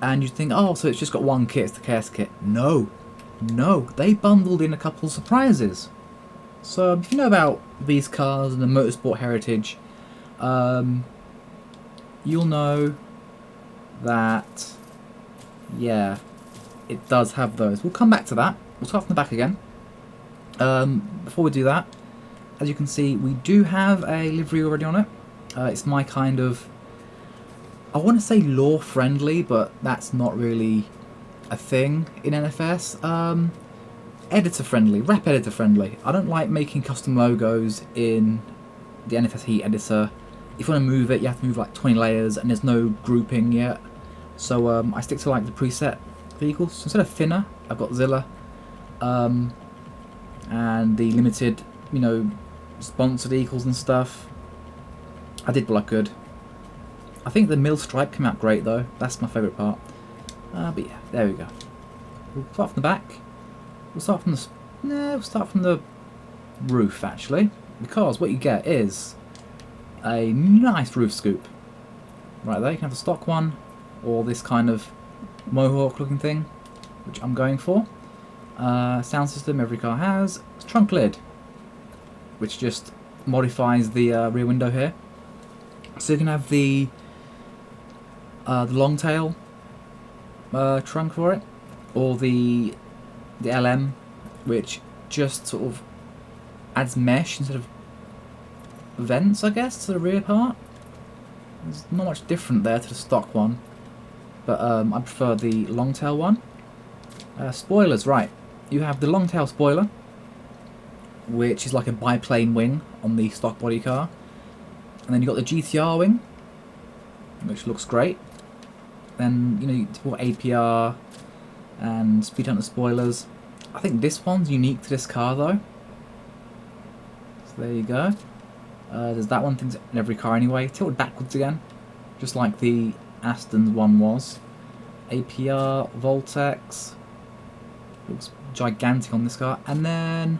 And you'd think, oh, so it's just got one kit, it's the KS kit. No, no, they bundled in a couple of surprises. So if you know about these cars and the motorsport heritage, you'll know that, yeah, it does have those. We'll come back to that. We'll start from the back again. Before we do that, as you can see, we do have a livery already on it. It's my kind of, I want to say lore friendly, but that's not really a thing in NFS. Editor friendly, wrap editor friendly. I don't like making custom logos in the NFS Heat editor. If you want to move it, you have to move like 20 layers, and there's no grouping yet. So I stick to like the preset vehicles. So instead of Thinner, I've got Zilla, and the limited, you know, sponsored vehicles and stuff. I did what I could. I think the mill stripe came out great though. That's my favourite part. But yeah, there we go. We'll start from the back. We'll start from the we'll start from the roof actually, because what you get is a nice roof scoop. Right there, you can have the stock one, or this kind of mohawk looking thing, which I'm going for. Sound system every car has. Trunk lid, which just modifies the rear window here. So you can have the long tail trunk for it, or the LM, which just sort of adds mesh instead of vents, I guess, to the rear part. There's not much different there to the stock one, but I prefer the long tail one. Spoilers, right. You have the long tail spoiler, which is like a biplane wing on the stock body car. And then you've got the GTR wing, which looks great. Then, you know, you support APR and speed hunter spoilers. I think this one's unique to this car though. So there you go. There's that one, things in every car anyway. Tilted backwards again, just like the Aston's one was. APR, Voltex, looks gigantic on this car. And then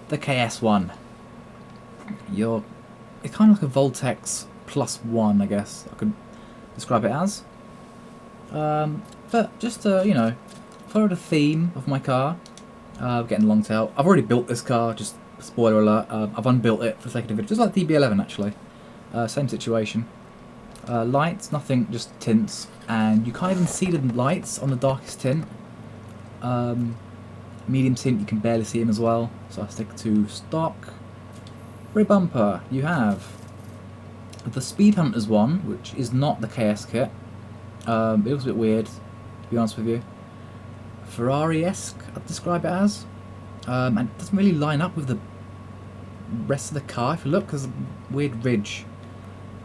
the KS one. It's kind of like a Voltex +1, I guess I could describe it as. But just to, you know, follow the theme of my car. Getting long tail. I've already built this car, just spoiler alert. I've unbuilt it for the sake of the video, just like DB11 actually. Same situation. Lights, nothing, just tints. And you can't even see the lights on the darkest tint. Medium tint, you can barely see them as well. So I stick to stock. Rear bumper, you have the Speed Hunters one, which is not the KS kit. It looks a bit weird, to be honest with you. Ferrari-esque, I'd describe it as. And it doesn't really line up with the rest of the car, if you look, because a weird ridge,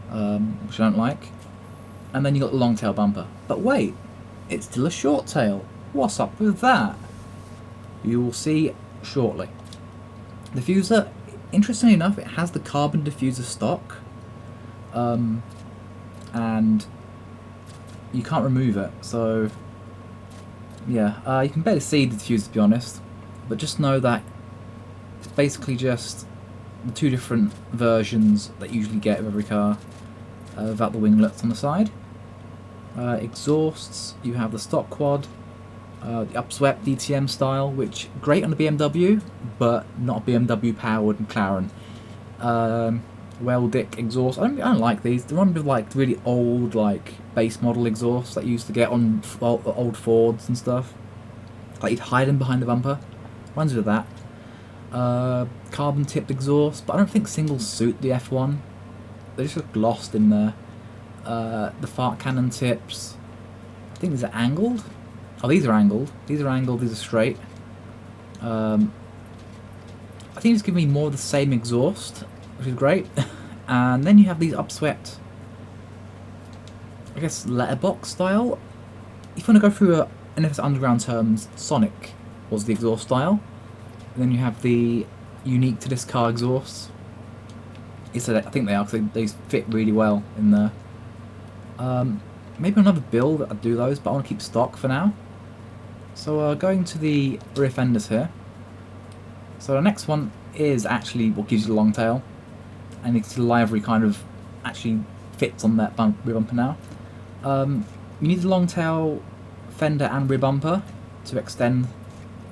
which I don't like. And then you got the long tail bumper. But wait, it's still a short tail. What's up with that? You will see shortly. Diffuser, interestingly enough, it has the carbon diffuser stock, and you can't remove it. So yeah, you can barely see the diffuser, to be honest, but just know that it's basically just the two different versions that you usually get of every car, without the winglets on the side. Exhausts, you have the stock quad, the upswept DTM style, which great on the BMW, but not a BMW powered McLaren. Well-dick exhaust. I don't like these. They remind me of like really old, like base model exhausts that you used to get on old Fords and stuff. Like you'd hide them behind the bumper. Reminds me of that. Carbon tipped exhaust, but I don't think singles suit the F1. They just look lost in there. The fart cannon tips. I think these are angled. Oh, these are angled. These are angled. These are straight. I think it's giving me more of the same exhaust, which is great. And then you have these upswept, I guess, letterbox style. If you want to go through NFS Underground terms, Sonic was the exhaust style. And then you have the unique to this car exhausts. I think they are, because they fit really well in there. Maybe another build I'd do those, but I want to keep stock for now. So going to the rear fenders here. So the next one is actually what gives you the long tail, and it's the livery kind of actually fits on that rear bumper now. You need the long tail fender and rear bumper to extend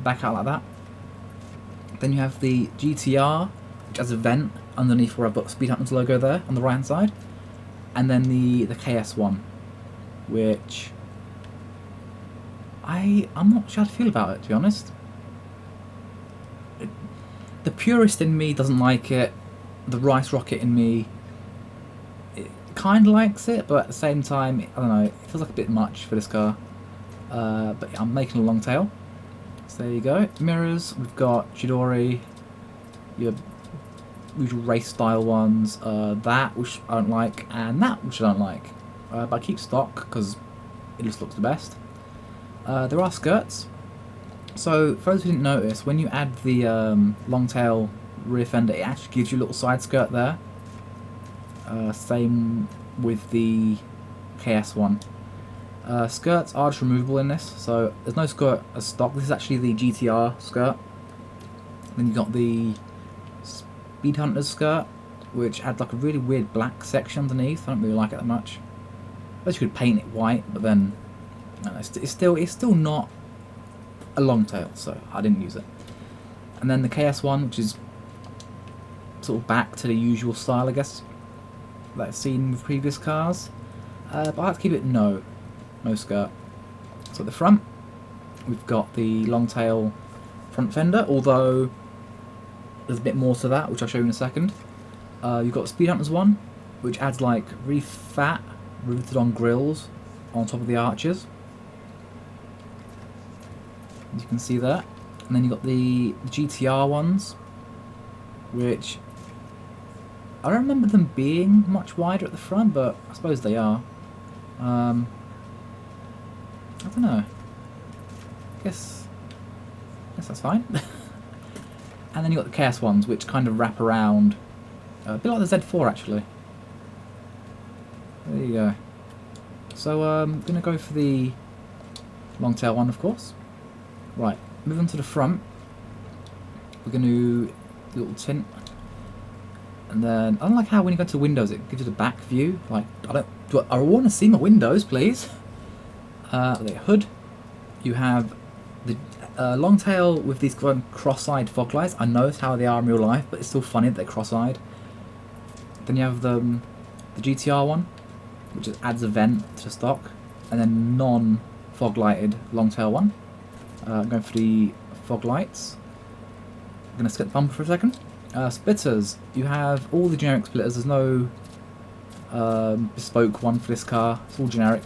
back out like that. Then you have the GTR, which has a vent underneath where I've got Speed Hunter's logo there on the right hand side. And then the KS1, which I'm not sure how to feel about it, to be honest. The purist in me doesn't like it. The rice rocket in me, it kind of likes it, but at the same time, I don't know, it feels like a bit much for this car. But yeah, I'm making a long tail. So there you go. Mirrors, we've got Chidori, your usual race style ones, that which I don't like, and that which I don't like. But I keep stock because it just looks the best. There are skirts. So for those who didn't notice, when you add the long tail rear fender, it actually gives you a little side skirt there. Same with the KS1. Skirts are just removable in this, so there's no skirt as stock. This is actually the GTR skirt. Then you got the Speed Hunter's skirt, which adds like a really weird black section underneath. I don't really like it that much. I guess you could paint it white, but then it's still not a long tail, so I didn't use it. And then the KS1, which is sort of back to the usual style, I guess, that I've seen with previous cars. But I like to keep it no skirt. So at the front, we've got the long tail front fender, although there's a bit more to that, which I'll show you in a second. You've got Speed Hunter's one, which adds like really fat, riveted on grills on top of the arches. As you can see that. And then you've got the GTR ones, which I don't remember them being much wider at the front, but I suppose they are. I don't know. Guess that's fine. And then you got the KS ones, which kind of wrap around, a bit like the Z4 actually. There you go. So I'm gonna go for the long tail one, of course. Right, moving to the front. We're gonna do a little tint, and then I don't like how when you go to windows, it gives you the back view. Like I want to see my windows, please. The hood. You have the long tail with these cross-eyed fog lights. I know it's how they are in real life, but it's still funny that they're cross-eyed. Then you have the GTR one, which adds a vent to stock, and then non-fog lighted long tail one. I'm going for the fog lights. I'm going to skip the bumper for a second. Splitters. You have all the generic splitters. There's no bespoke one for this car. It's all generic.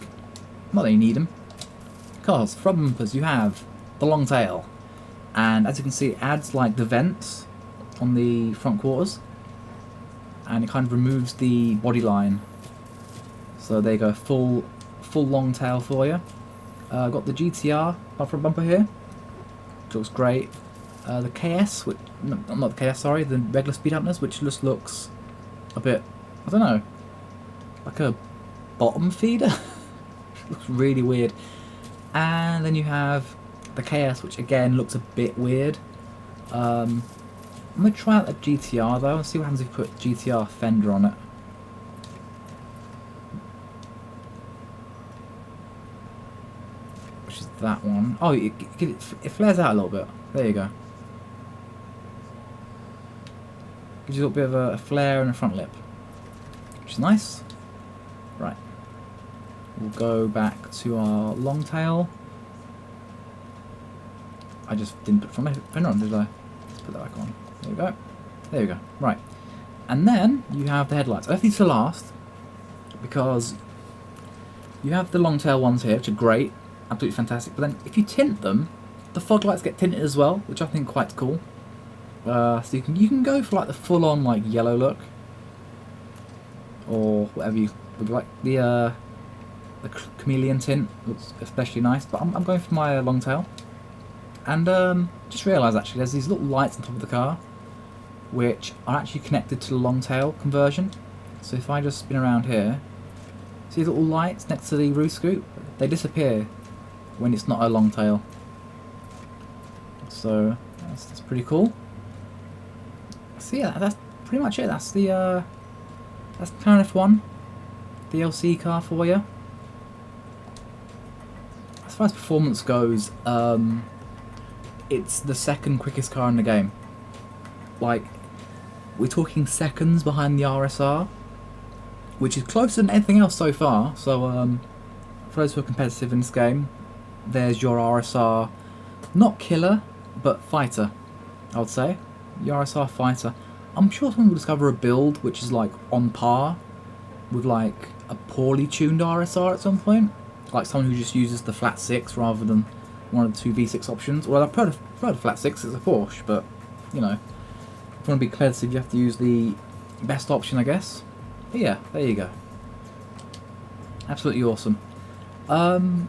Not that you need them. Because front bumpers, you have the long tail, and as you can see, it adds like the vents on the front quarters, and it kind of removes the body line. So there you go, full long tail for you. I've got the GTR front bumper here, which looks great. The KS, which, not the KS, sorry, the regular Speed Hunters, which just looks a bit, I don't know, like a bottom feeder. Looks really weird. And then you have the KS, which again looks a bit weird. I'm going to try out the GTR though and see what happens if you put GTR fender on it. Which is that one. Oh, it flares out a little bit. There you go. Gives you a little bit of a flare and a front lip, which is nice. Right. We'll go back to our long tail. I just didn't put front fender on, did I? Let's put that back on. There we go. There we go. Right. And then you have the headlights. I left these to last because you have the long tail ones here, which are great, absolutely fantastic. But then if you tint them, the fog lights get tinted as well, which I think quite cool. So you can go for like the full on like yellow look, or whatever you would like. The chameleon tint looks especially nice, but I'm going for my long tail. And just realised actually there's these little lights on top of the car which are actually connected to the long tail conversion. So if I just spin around here, see the little lights next to the roof scoop? They disappear when it's not a long tail. So that's pretty cool. So yeah, that's pretty much it. That's the that's Plan F1 DLC car for you. far as performance goes, it's the second quickest car in the game. Like, we're talking seconds behind the RSR, which is closer than anything else so far. So for those who are competitive in this game, there's your RSR, not killer, but fighter, I would say. The RSR fighter. I'm sure someone will discover a build which is like on par with like a poorly tuned RSR at some point. Like someone who just uses the flat 6 rather than one of the two V6 options. Well, I prefer the flat 6, it's a Porsche, but you know, if you want to be competitive, you have to use the best option, I guess. But yeah, there you go. Absolutely awesome. The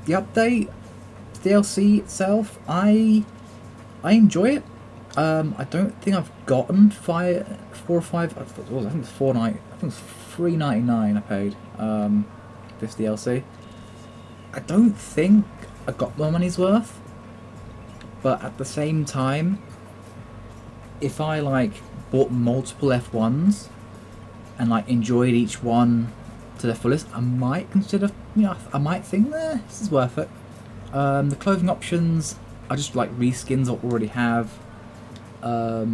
update, DLC itself, I enjoy it. I don't think I've gotten 4 or 5. I think it's $3.99 I paid this DLC. I don't think I got my money's worth, but at the same time, if I like bought multiple F1s and like enjoyed each one to their fullest, I might consider, you know, I might think, this is worth it. The clothing options are just like reskins I already have. The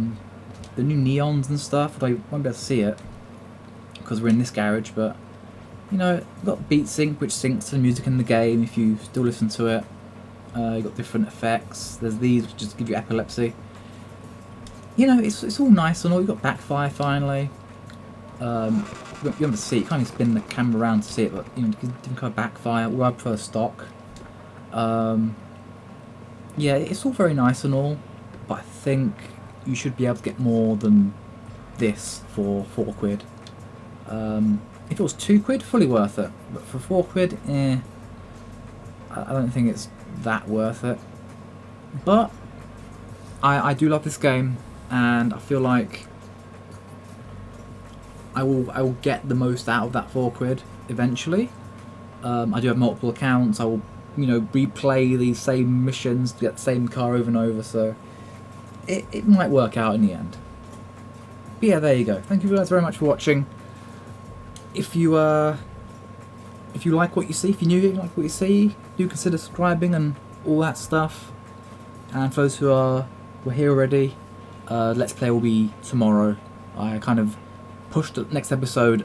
new neons and stuff, I won't be able to see it because we're in this garage, but you know, you've got Beat Sync, which syncs to the music in the game if you still listen to it. You've got different effects. There's these which just give you epilepsy. You know, it's all nice and all. You've got backfire finally. You don't have to see it. You can't even spin the camera around to see it, but you know, you can kind of backfire. Well, I prefer stock. Yeah, it's all very nice and all, but I think you should be able to get more than this for £4. If it was £2, fully worth it, but for £4, I don't think it's that worth it. But I do love this game, and I feel like I will get the most out of that £4 eventually. I do have multiple accounts. I will, you know, replay these same missions to get the same car over and over, so it might work out in the end. But yeah, there you go. Thank you guys very much for watching. If you like what you see, if you're new here and like what you see, do consider subscribing and all that stuff. And for those who were here already, Let's Play will be tomorrow. I kind of pushed the next episode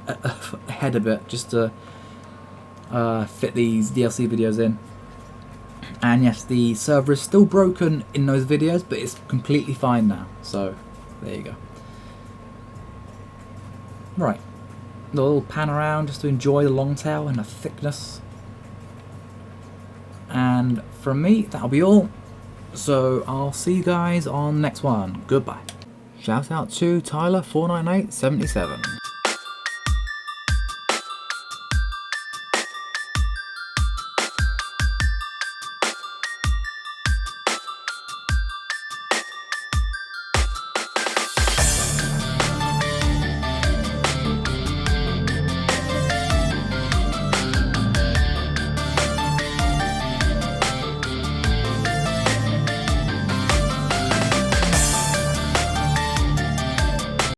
ahead a bit just to fit these DLC videos in. And yes, the server is still broken in those videos, but it's completely fine now. So there you go. Right. A little pan around just to enjoy the long tail and the thickness. And from me, that'll be all. So I'll see you guys on the next one. Goodbye. Shout out to Tyler49877.